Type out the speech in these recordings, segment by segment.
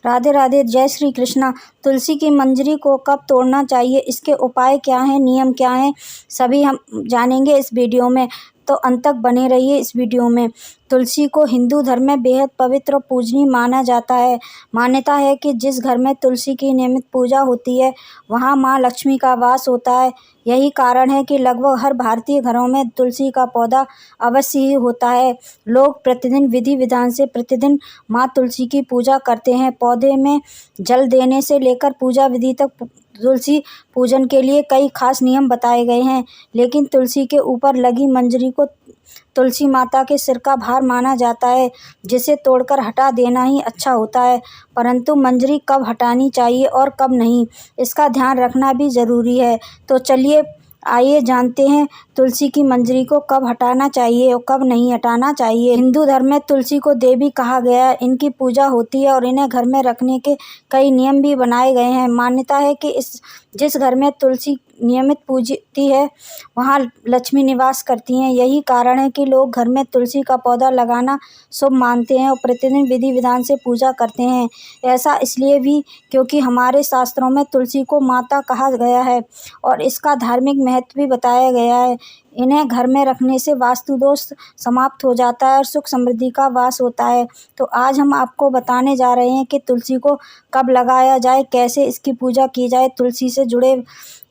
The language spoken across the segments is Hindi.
राधे राधे, जय श्री कृष्णा। तुलसी की मंजरी को कब तोड़ना चाहिए, इसके उपाय क्या हैं, नियम क्या हैं, सभी हम जानेंगे इस वीडियो में, तो अंत तक बने रहिए इस वीडियो में। तुलसी को हिंदू धर्म में बेहद पवित्र और पूजनीय माना जाता है। मान्यता है कि जिस घर में तुलसी की नियमित पूजा होती है वहाँ माँ लक्ष्मी का वास होता है। यही कारण है कि लगभग हर भारतीय घरों में तुलसी का पौधा अवश्य ही होता है। लोग प्रतिदिन विधि विधान से प्रतिदिन माँ तुलसी की पूजा करते हैं। पौधे में जल देने से लेकर पूजा विधि तक तुलसी पूजन के लिए कई खास नियम बताए गए हैं, लेकिन तुलसी के ऊपर लगी मंजरी को तुलसी माता के सिर का भार माना जाता है, जिसे तोड़कर हटा देना ही अच्छा होता है। परंतु मंजरी कब हटानी चाहिए और कब नहीं, इसका ध्यान रखना भी ज़रूरी है। तो चलिए आइए जानते हैं तुलसी की मंजरी को कब हटाना चाहिए और कब नहीं हटाना चाहिए। हिंदू धर्म में तुलसी को देवी कहा गया है, इनकी पूजा होती है और इन्हें घर में रखने के कई नियम भी बनाए गए हैं। मान्यता है कि जिस घर में तुलसी नियमित पूजती है वहाँ लक्ष्मी निवास करती हैं। यही कारण है कि लोग घर में तुलसी का पौधा लगाना शुभ मानते हैं और प्रतिदिन विधि विधान से पूजा करते हैं। ऐसा इसलिए भी क्योंकि हमारे शास्त्रों में तुलसी को माता कहा गया है और इसका धार्मिक महत्व भी बताया गया है। इन्हें घर में रखने से वास्तु दोष समाप्त हो जाता है और सुख समृद्धि का वास होता है। तो आज हम आपको बताने जा रहे हैं कि तुलसी को कब लगाया जाए, कैसे इसकी पूजा की जाए। तुलसी से जुड़े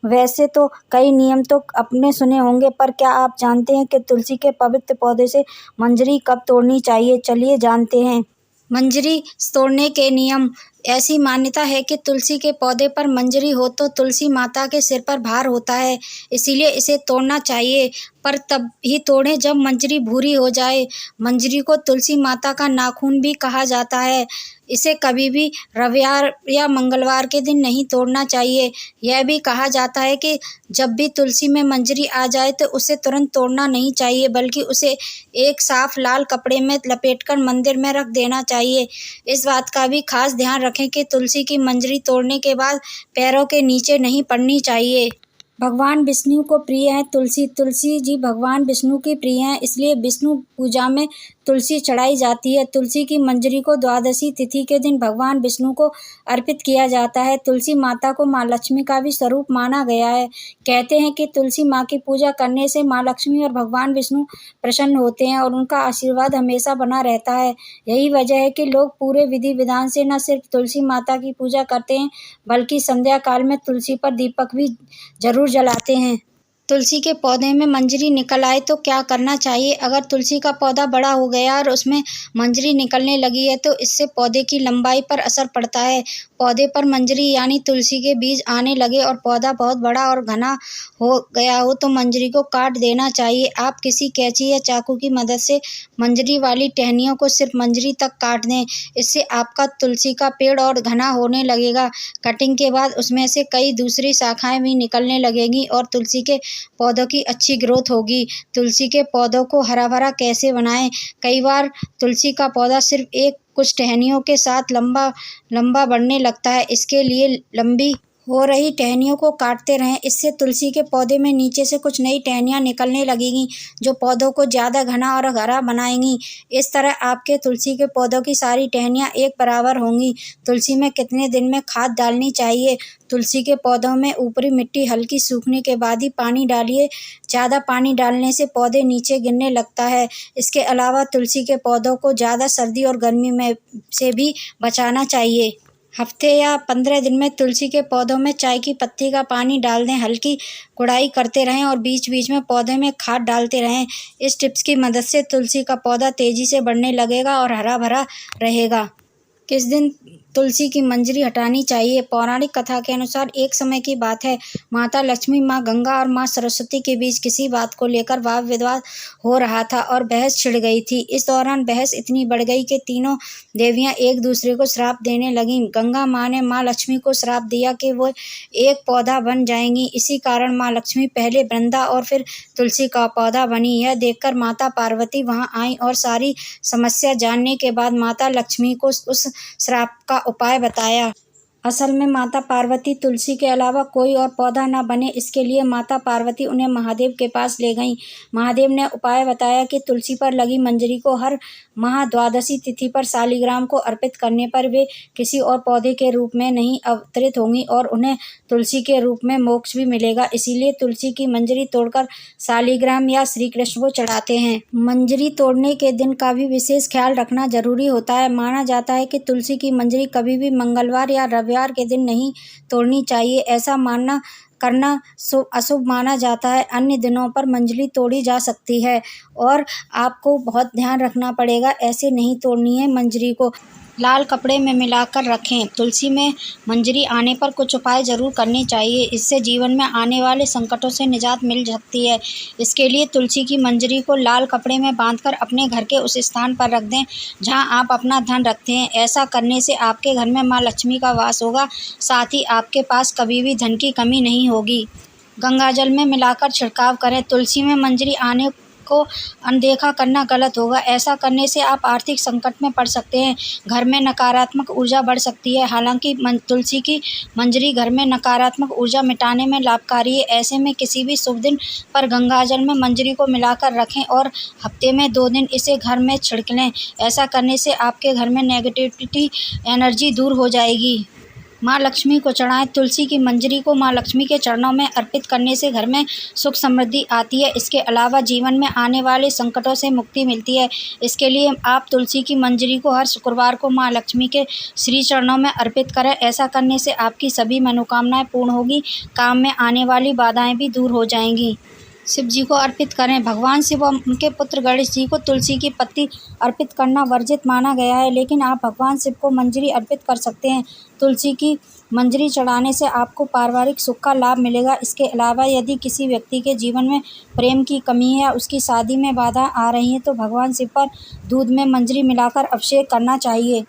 वैसे तो कई नियम तो आपने सुने होंगे, पर क्या आप जानते हैं कि तुलसी के पवित्र पौधे से मंजरी कब तोड़नी चाहिए? चलिए जानते हैं। मंजरी तोड़ने के नियम। ऐसी मान्यता है कि तुलसी के पौधे पर मंजरी हो तो तुलसी माता के सिर पर भार होता है, इसीलिए इसे तोड़ना चाहिए, पर तब ही तोड़ें जब मंजरी भूरी हो जाए। मंजरी को तुलसी माता का नाखून भी कहा जाता है। इसे कभी भी रविवार या मंगलवार के दिन नहीं तोड़ना चाहिए। यह भी कहा जाता है कि जब भी तुलसी में मंजरी आ जाए तो उसे तुरंत तोड़ना नहीं चाहिए, बल्कि उसे एक साफ लाल कपड़े में लपेटकर मंदिर में रख देना चाहिए। इस बात का भी खास ध्यान रखें कि तुलसी की मंजरी तोड़ने के बाद पैरों के नीचे नहीं पड़नी चाहिए। भगवान विष्णु को प्रिय है तुलसी। तुलसी जी भगवान विष्णु की प्रिय हैं, इसलिए विष्णु पूजा में तुलसी चढ़ाई जाती है। तुलसी की मंजरी को द्वादशी तिथि के दिन भगवान विष्णु को अर्पित किया जाता है। तुलसी माता को माँ लक्ष्मी का भी स्वरूप माना गया है। कहते हैं कि तुलसी माँ की पूजा करने से माँ लक्ष्मी और भगवान विष्णु प्रसन्न होते हैं और उनका आशीर्वाद हमेशा बना रहता है। यही वजह है कि लोग पूरे विधि विधान से न सिर्फ तुलसी माता की पूजा करते हैं, बल्कि संध्या काल में तुलसी पर दीपक भी जरूर जलाते हैं। तुलसी के पौधे में मंजरी निकल आए तो क्या करना चाहिए? अगर तुलसी का पौधा बड़ा हो गया और उसमें मंजरी निकलने लगी है तो इससे पौधे की लंबाई पर असर पड़ता है। पौधे पर मंजरी यानी तुलसी के बीज आने लगे और पौधा बहुत बड़ा और घना हो गया हो तो मंजरी को काट देना चाहिए। आप किसी कैंची या चाकू की मदद से मंजरी वाली टहनियों को सिर्फ मंजरी तक काट दें। इससे आपका तुलसी का पेड़ और घना होने लगेगा। कटिंग के बाद उसमें से कई दूसरी शाखाएं भी निकलने लगेंगी और तुलसी के पौधों की अच्छी ग्रोथ होगी। तुलसी के पौधों को हरा भरा कैसे बनाएं? कई बार तुलसी का पौधा सिर्फ एक कुछ टहनियों के साथ लंबा बढ़ने लगता है। इसके लिए लंबी हो रही टहनियों को काटते रहें। इससे तुलसी के पौधे में नीचे से कुछ नई टहनियाँ निकलने लगेंगी जो पौधों को ज़्यादा घना और हरा बनाएंगी। इस तरह आपके तुलसी के पौधों की सारी टहनियाँ एक बराबर होंगी। तुलसी में कितने दिन में खाद डालनी चाहिए? तुलसी के पौधों में ऊपरी मिट्टी हल्की सूखने के बाद ही पानी डालिए। ज़्यादा पानी डालने से पौधे नीचे गिरने लगता है। इसके अलावा तुलसी के पौधों को ज़्यादा सर्दी और गर्मी में से भी बचाना चाहिए। हफ्ते या 15 दिन में तुलसी के पौधों में चाय की पत्ती का पानी डाल दें। हल्की गुड़ाई करते रहें और बीच बीच में पौधे में खाद डालते रहें। इस टिप्स की मदद से तुलसी का पौधा तेजी से बढ़ने लगेगा और हरा भरा रहेगा। किस दिन तुलसी की मंजरी हटानी चाहिए? पौराणिक कथा के अनुसार एक समय की बात है, माता लक्ष्मी, माँ गंगा और माँ सरस्वती के बीच किसी बात को लेकर वाद विवाद हो रहा था और बहस छिड़ गई थी। इस दौरान बहस इतनी बढ़ गई कि तीनों देवियाँ एक दूसरे को श्राप देने लगीं। गंगा माँ ने माँ लक्ष्मी को श्राप दिया कि वो एक पौधा बन जाएंगी। इसी कारण माँ लक्ष्मी पहले वृंदा और फिर तुलसी का पौधा बनी। यह देखकर माता पार्वती वहां आईं और सारी समस्या जानने के बाद माता लक्ष्मी को उस श्राप का उपाय बताया। असल में माता पार्वती तुलसी के अलावा कोई और पौधा न बने, इसके लिए माता पार्वती उन्हें महादेव के पास ले गईं। महादेव ने उपाय बताया कि तुलसी पर लगी मंजरी को हर माह द्वादशी तिथि पर शालिग्राम को अर्पित करने पर वे किसी और पौधे के रूप में नहीं अवतरित होंगी और उन्हें तुलसी के रूप में मोक्ष भी मिलेगा। इसीलिए तुलसी की मंजरी तोड़कर शालिग्राम या श्री कृष्ण को चढ़ाते हैं। मंजरी तोड़ने के दिन का भी विशेष ख्याल रखना जरूरी होता है। माना जाता है कि तुलसी की मंजरी कभी भी मंगलवार या रविवार के दिन नहीं तोड़नी चाहिए। ऐसा करना अशुभ माना जाता है। अन्य दिनों पर मंजरी तोड़ी जा सकती है और आपको बहुत ध्यान रखना पड़ेगा, ऐसे नहीं तोड़नी है मंजरी को। लाल कपड़े में मिलाकर रखें। तुलसी में मंजरी आने पर कुछ उपाय जरूर करने चाहिए, इससे जीवन में आने वाले संकटों से निजात मिल सकती है। इसके लिए तुलसी की मंजरी को लाल कपड़े में बांधकर अपने घर के उस स्थान पर रख दें जहां आप अपना धन रखते हैं। ऐसा करने से आपके घर में माँ लक्ष्मी का वास होगा, साथ ही आपके पास कभी भी धन की कमी नहीं होगी। गंगाजल में मिलाकर छिड़काव करें। तुलसी में मंजरी आने को अनदेखा करना गलत होगा। ऐसा करने से आप आर्थिक संकट में पड़ सकते हैं, घर में नकारात्मक ऊर्जा बढ़ सकती है। हालांकि तुलसी की मंजरी घर में नकारात्मक ऊर्जा मिटाने में लाभकारी है। ऐसे में किसी भी शुभ दिन पर गंगाजल में मंजरी को मिलाकर रखें और हफ्ते में 2 दिन इसे घर में छिड़क लें। ऐसा करने से आपके घर में नेगेटिविटी एनर्जी दूर हो जाएगी। माँ लक्ष्मी को चढ़ाएं। तुलसी की मंजरी को माँ लक्ष्मी के चरणों में अर्पित करने से घर में सुख समृद्धि आती है। इसके अलावा जीवन में आने वाले संकटों से मुक्ति मिलती है। इसके लिए आप तुलसी की मंजरी को हर शुक्रवार को माँ लक्ष्मी के श्री चरणों में अर्पित करें। ऐसा करने से आपकी सभी मनोकामनाएं पूर्ण होगी, काम में आने वाली बाधाएं भी दूर हो जाएंगी। शिव जी को अर्पित करें। भगवान शिव और उनके पुत्र गणेश जी को तुलसी की पत्ती अर्पित करना वर्जित माना गया है, लेकिन आप भगवान शिव को मंजरी अर्पित कर सकते हैं। तुलसी की मंजरी चढ़ाने से आपको पारिवारिक सुख का लाभ मिलेगा। इसके अलावा यदि किसी व्यक्ति के जीवन में प्रेम की कमी है या उसकी शादी में बाधा आ रही है तो भगवान शिव पर दूध में मंजरी मिलाकर अभिषेक करना चाहिए।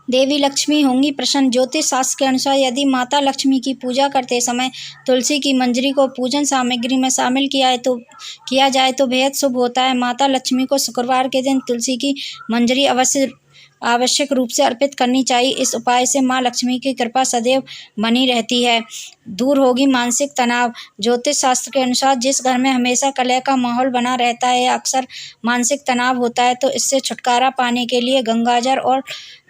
देवी लक्ष्मी होंगी प्रसन्न। ज्योतिष शास्त्र के अनुसार यदि माता लक्ष्मी की पूजा करते समय तुलसी की मंजरी को पूजन सामग्री में शामिल किया जाए तो बेहद शुभ होता है। माता लक्ष्मी को शुक्रवार के दिन तुलसी की मंजरी आवश्यक रूप से अर्पित करनी चाहिए। इस उपाय से माँ लक्ष्मी की कृपा सदैव बनी रहती है। दूर होगी मानसिक तनाव। ज्योतिष शास्त्र के अनुसार जिस घर में हमेशा कलह का माहौल बना रहता है या अक्सर मानसिक तनाव होता है तो इससे छुटकारा पाने के लिए गंगाजल और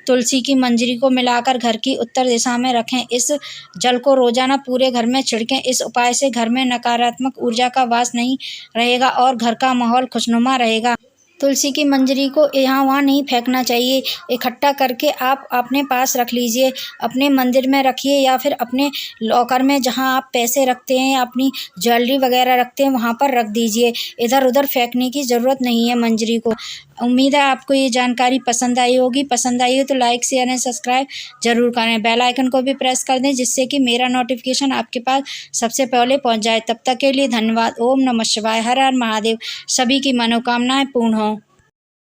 तुलसी की मंजरी को मिलाकर घर की उत्तर दिशा में रखें। इस जल को रोजाना पूरे घर में छिड़कें। इस उपाय से घर में नकारात्मक ऊर्जा का वास नहीं रहेगा और घर का माहौल खुशनुमा रहेगा। तुलसी की मंजरी को यहाँ वहाँ नहीं फेंकना चाहिए, इकट्ठा करके आप अपने पास रख लीजिए। अपने मंदिर में रखिए या फिर अपने लॉकर में जहाँ आप पैसे रखते हैं या अपनी ज्वेलरी वगैरह रखते हैं वहाँ पर रख दीजिए। इधर उधर फेंकने की ज़रूरत नहीं है मंजरी को। उम्मीद है आपको ये जानकारी पसंद आई होगी। पसंद आई हो तो लाइक शेयर एंड सब्सक्राइब जरूर करें। बेल आइकन को भी प्रेस कर दें जिससे कि मेरा नोटिफिकेशन आपके पास सबसे पहले पहुंच जाए। तब तक के लिए धन्यवाद। ओम नमः शिवाय। हर हर महादेव। सभी की मनोकामनाएं पूर्ण हों।